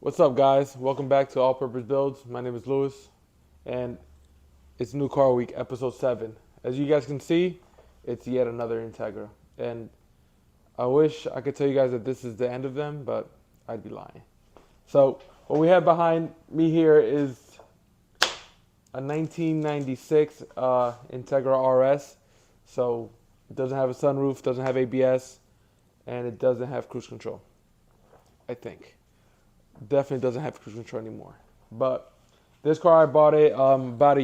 What's up, guys? Welcome back to All Purpose Builds. My name is Louis, and it's New Car Week, episode 7. As you guys can see, it's yet another Integra. And I wish I could tell you guys that this is the end of them, but I'd be lying. So, what we have behind me here is a 1996 Integra RS. So, it doesn't have a sunroof, doesn't have ABS, and it doesn't have cruise control, I think. Definitely doesn't have cruise control anymore. But this car, I bought it about a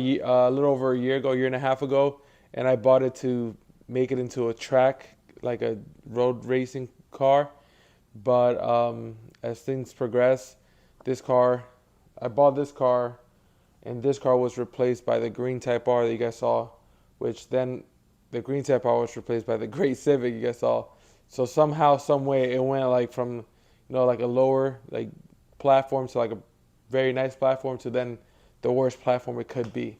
little over a year ago, year and a half ago, and I bought it to make it into a track, like a road racing car. But as things progress, I bought this car, and this car was replaced by the green Type R that you guys saw, which then the green Type R was replaced by the gray Civic you guys saw. So somehow, some way, it went like from, like a lower platform to like a very nice platform to then the worst platform it could be.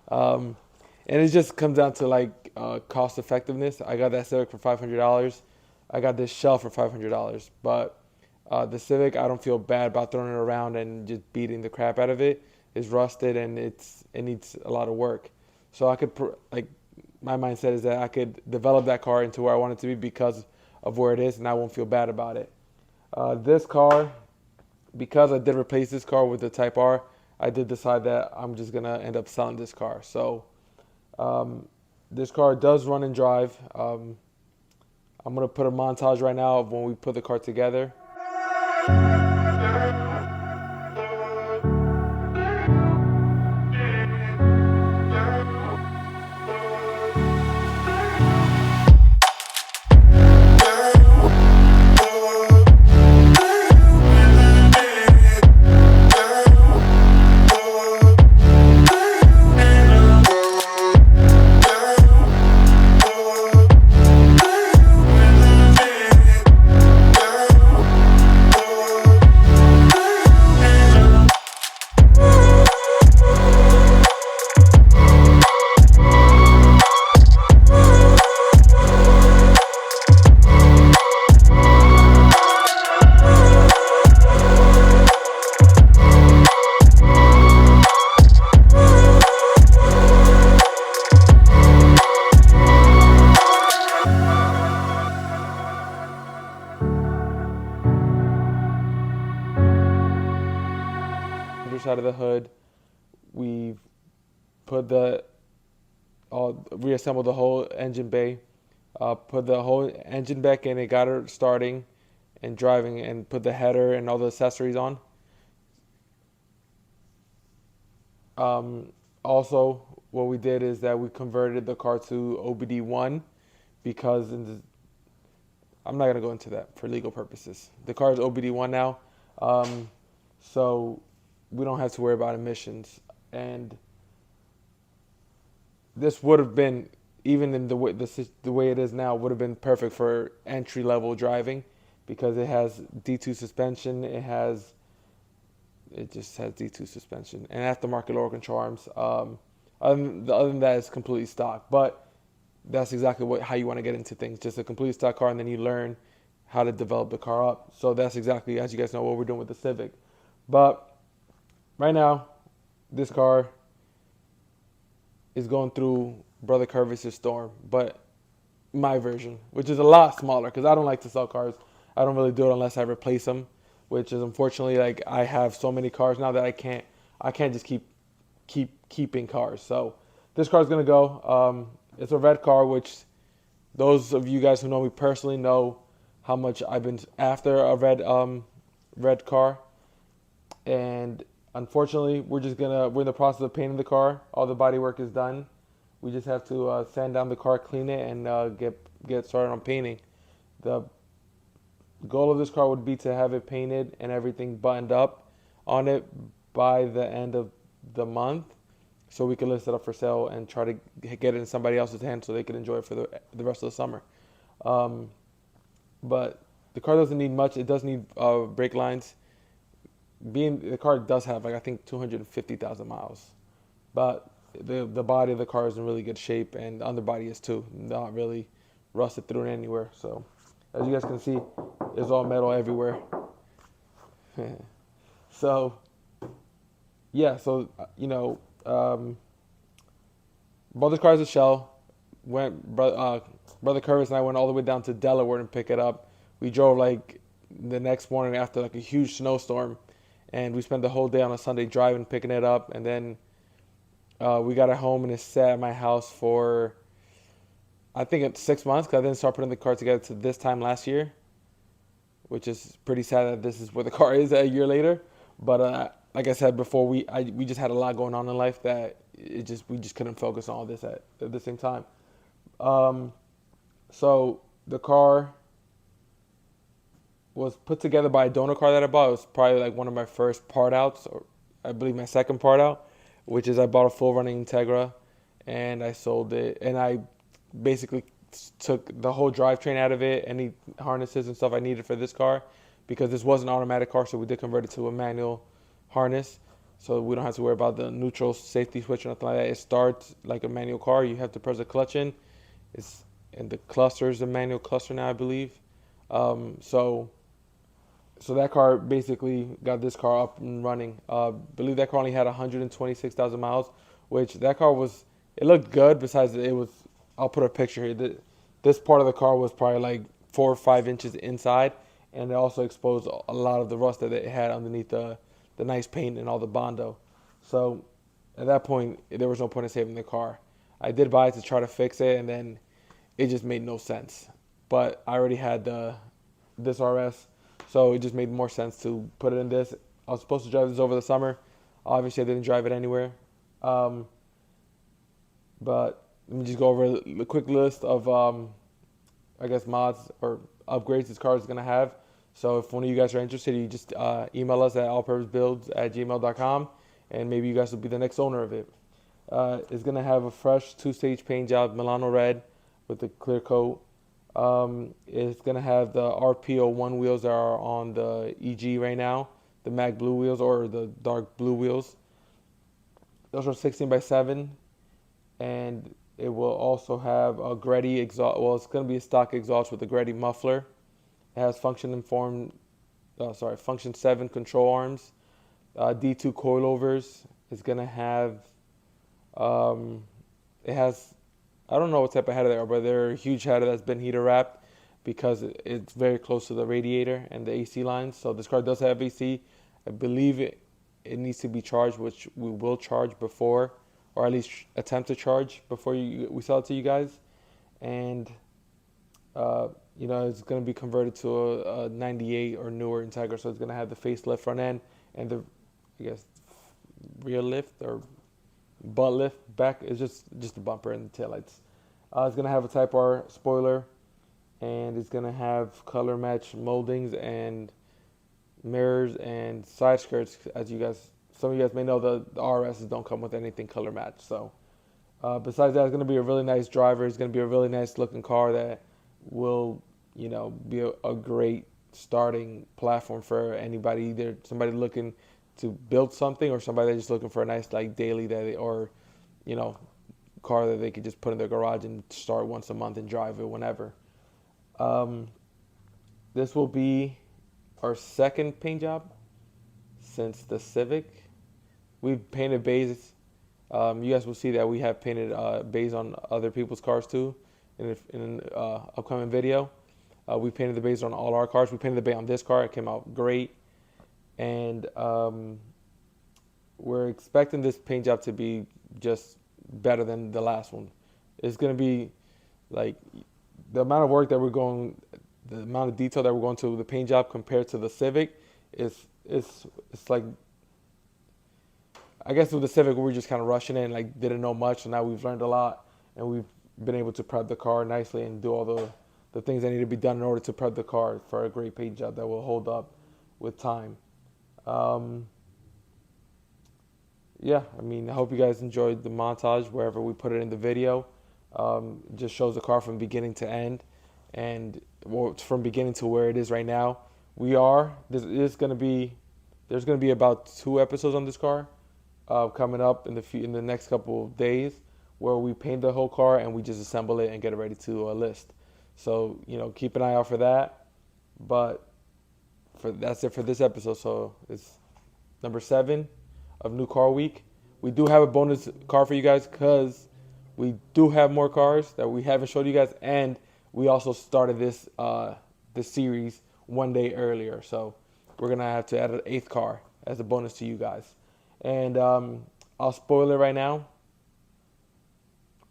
And it just comes down to cost effectiveness. I got that Civic for $500. I got this shell for $500. But the Civic, I don't feel bad about throwing it around and just beating the crap out of it. It's rusted and it needs a lot of work. So I could my mindset is that I could develop that car into where I want it to be because of where it is, and I won't feel bad about it. This car, because I did replace this car with the Type R, I did decide that I'm just going to end up selling this car. So this car does run and drive. I'm going to put a montage right now of when we put the car together. Underside of the hood, we've reassembled the whole engine bay, put the whole engine back in, it got it starting and driving, and put the header and all the accessories on. Also, what we did is that we converted the car to OBD1 because I'm not going to go into that for legal purposes. The car is OBD1 now, so we don't have to worry about emissions. And this would have been, even in the way it is now, would have been perfect for entry-level driving because it has D2 suspension. It just has D2 suspension and aftermarket lower control arms. Other than that, it's completely stock. But that's exactly how you want to get into things. Just a complete stock car, and then you learn how to develop the car up. So that's exactly, as you guys know, what we're doing with the Civic. But right now, this car is going through Brother Curvis' storm, but my version, which is a lot smaller because I don't like to sell cars. I don't really do it unless I replace them, which is unfortunately, I have so many cars now that I can't just keeping cars. So this car is gonna go. It's a red car, which those of you guys who know me personally know how much I've been after a red car. And unfortunately, we're in the process of painting the car. All the body work is done. We just have to sand down the car, clean it, and get started on painting. The goal of this car would be to have it painted and everything buttoned up on it by the end of the month, so we can list it up for sale and try to get it in somebody else's hands so they can enjoy it for the rest of the summer. But the car doesn't need much. It does need brake lines. The car does have I think 250,000 miles, but the body of the car is in really good shape, and the underbody is too, not really rusted through anywhere. So as you guys can see, there's all metal everywhere. So yeah, so bought the car as a shell. Brother Curtis and I went all the way down to Delaware and pick it up. We drove like the next morning after like a huge snowstorm, and we spent the whole day on a Sunday driving, picking it up, and then we got it home and it sat at my house for I think it's 6 months because I didn't start putting the car together to this time last year, which is pretty sad that this is where the car is a year later. But like I said before, we just had a lot going on in life that we just couldn't focus on all this at the same time. Um, so the car was put together by a donor car that I bought. It was probably like one of my first part outs, or I believe my second part out, which is I bought a full running Integra, and I sold it, and I basically took the whole drivetrain out of it, any harnesses and stuff I needed for this car, because this was an automatic car, so we did convert it to a manual harness, so we don't have to worry about the neutral safety switch or nothing like that. It starts like a manual car. You have to press the clutch in. It's and the cluster is a manual cluster now, I believe. So that car basically got this car up and running. Believe that car only had 126,000 miles, which that car was. It looked good. Besides, it was. I'll put a picture here. This part of the car was probably like 4 or 5 inches inside, and it also exposed a lot of the rust that it had underneath the nice paint and all the Bondo. So at that point, there was no point in saving the car. I did buy it to try to fix it, and then it just made no sense. But I already had this RS, so it just made more sense to put it in this. I was supposed to drive this over the summer. Obviously, I didn't drive it anywhere. Um, but let me just go over the quick list of, I guess, mods or upgrades this car is going to have. So if one of you guys are interested, you just email us at allpurposebuilds@gmail.com, and maybe you guys will be the next owner of it. It's going to have a fresh two-stage paint job, Milano red, with the clear coat. It's going to have the RP01 wheels that are on the EG right now, the Mag Blue wheels or the dark blue wheels. Those are 16 by 7, and it will also have a Greddy exhaust. Well, it's going to be a stock exhaust with a Greddy muffler. It has function 7 control arms, D2 coilovers. It's going to have, it has, I don't know what type of header they are, but they're a huge header that's been heater wrapped because it's very close to the radiator and the AC lines. So this car does have AC. I believe it needs to be charged, which we will charge before, or at least attempt to charge before we sell it to you guys. And it's going to be converted to a 98 or newer Integra, so it's going to have the facelift front end and the, I guess, rear lift or butt lift back. It's just the bumper and the taillights. It's going to have a Type R spoiler, and it's going to have color match moldings and mirrors and side skirts. As some of you guys may know, the RSs don't come with anything color match. So besides that, it's going to be a really nice driver. It's going to be a really nice looking car that will, be a great starting platform for anybody, either somebody looking to build something or somebody that's just looking for a nice like daily car that they could just put in their garage and start once a month and drive it whenever. This will be our second paint job since the Civic. We've painted bays. You guys will see that we have painted bays on other people's cars too in an upcoming video. We painted the bays on all our cars. We painted the bay on this car. It came out great. And we're expecting this paint job to be just better than the last one. It's going to be like the amount of work that the amount of detail that we're going to the paint job compared to the Civic is it's like, I guess with the Civic we were just kind of rushing in, like didn't know much, and now we've learned a lot and we've been able to prep the car nicely and do all the things that need to be done in order to prep the car for a great paint job that will hold up with time. I hope you guys enjoyed the montage wherever we put it in the video. It just shows the car from beginning to end, and from beginning to where it is right now. There's going to be about 2 episodes on this car coming up in the next couple of days, where we paint the whole car and we just assemble it and get it ready to list. So keep an eye out for that. But that's it for this episode. So number 7 of New Car Week. We do have a bonus car for you guys because we do have more cars that we haven't showed you guys, and we also started this series one day earlier. So we're going to have to add an 8th car as a bonus to you guys. And I'll spoil it right now.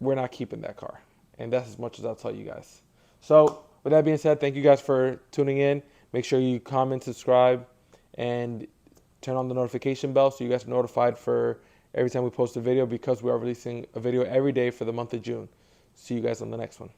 We're not keeping that car. And that's as much as I'll tell you guys. So with that being said, thank you guys for tuning in. Make sure you comment, subscribe, and turn on the notification bell so you guys are notified for every time we post a video, because we are releasing a video every day for the month of June. See you guys on the next one.